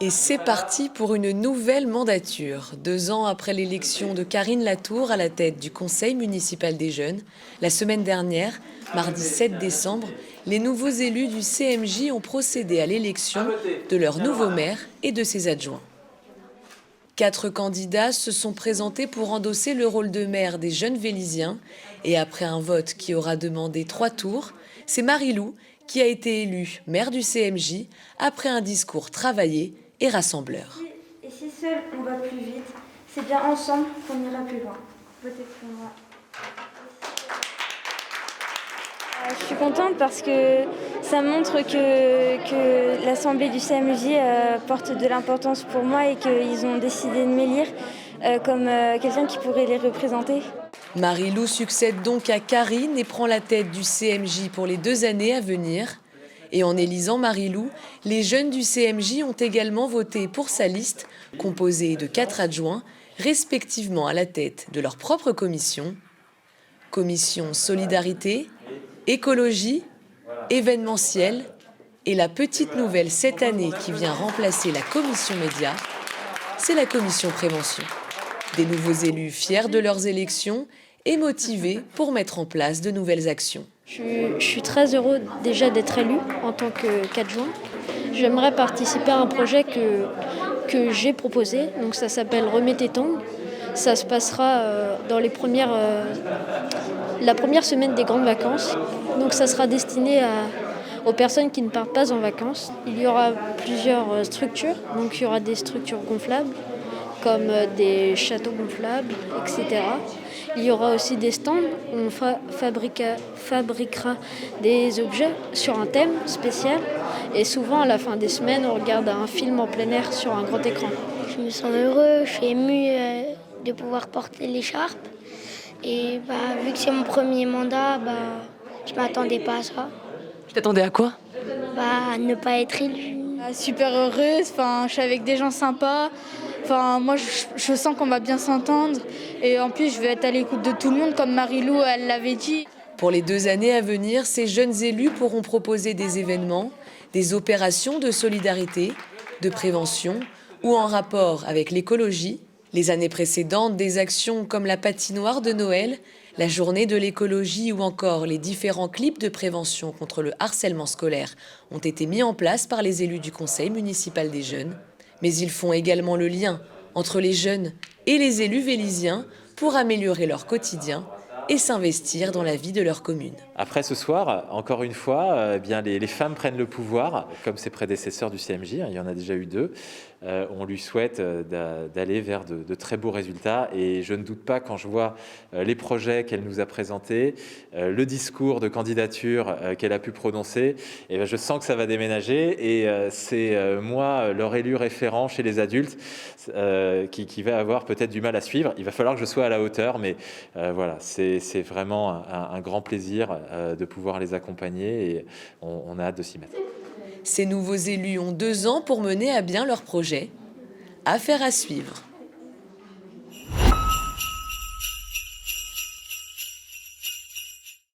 Et c'est parti pour une nouvelle mandature. 2 ans après l'élection de Karine Latour à la tête du Conseil municipal des jeunes, la semaine dernière, mardi 7 décembre, les nouveaux élus du CMJ ont procédé à l'élection de leur nouveau maire et de ses adjoints. 4 candidats se sont présentés pour endosser le rôle de maire des jeunes Vélysiens. Et après un vote qui aura demandé 3 tours, c'est Marie-Lou qui a été élue maire du CMJ après un discours travaillé et rassembleur. Et si seul on va plus vite, c'est bien ensemble qu'on ira plus loin. Votez pour moi. Je suis contente parce que ça montre que l'Assemblée du CMJ porte de l'importance pour moi et qu'ils ont décidé de m'élire comme quelqu'un qui pourrait les représenter. Marie-Lou succède donc à Karine et prend la tête du CMJ pour les 2 années à venir. Et en élisant Marie-Lou, les jeunes du CMJ ont également voté pour sa liste, composée de 4 adjoints, respectivement à la tête de leur propre commission. Commission Solidarité, Écologie, Événementiel et la petite nouvelle cette année qui vient remplacer la commission Média, c'est la commission Prévention. Des nouveaux élus fiers de leurs élections et motivés pour mettre en place de nouvelles actions. Je suis très heureux déjà d'être élue en tant qu'adjoint. J'aimerais participer à un projet que j'ai proposé, donc ça s'appelle Remets tes tongs. Ça se passera dans la première semaine des grandes vacances, donc ça sera destiné aux personnes qui ne partent pas en vacances. Il y aura plusieurs structures, donc il y aura des structures gonflables, comme des châteaux gonflables, etc. Il y aura aussi des stands où on fabriquera des objets sur un thème spécial. Et souvent, à la fin des semaines, on regarde un film en plein air sur un grand écran. Je me sens heureux, je suis émue de pouvoir porter l'écharpe. Et vu que c'est mon premier mandat, je ne m'attendais pas à ça. Tu t'attendais à quoi ? À ne pas être élue. Super heureuse, je suis avec des gens sympas. Moi, je sens qu'on va bien s'entendre. Et en plus, je vais être à l'écoute de tout le monde, comme Marie-Lou, elle l'avait dit. Pour les 2 années à venir, ces jeunes élus pourront proposer des événements, des opérations de solidarité, de prévention ou en rapport avec l'écologie. Les années précédentes, des actions comme la patinoire de Noël, la journée de l'écologie ou encore les différents clips de prévention contre le harcèlement scolaire ont été mis en place par les élus du Conseil municipal des jeunes. Mais ils font également le lien entre les jeunes et les élus vélysiens pour améliorer leur quotidien et s'investir dans la vie de leur commune. Après ce soir, encore une fois, les femmes prennent le pouvoir, comme ses prédécesseurs du CMJ, il y en a déjà eu 2. On lui souhaite d'aller vers de très beaux résultats et je ne doute pas quand je vois les projets qu'elle nous a présentés, le discours de candidature qu'elle a pu prononcer, et je sens que ça va déménager et c'est moi, leur élu référent chez les adultes, qui va avoir peut-être du mal à suivre. Il va falloir que je sois à la hauteur, mais voilà, c'est vraiment un grand plaisir de pouvoir les accompagner et on a hâte de s'y mettre. Ces nouveaux élus ont 2 ans pour mener à bien leur projet. Affaire à suivre.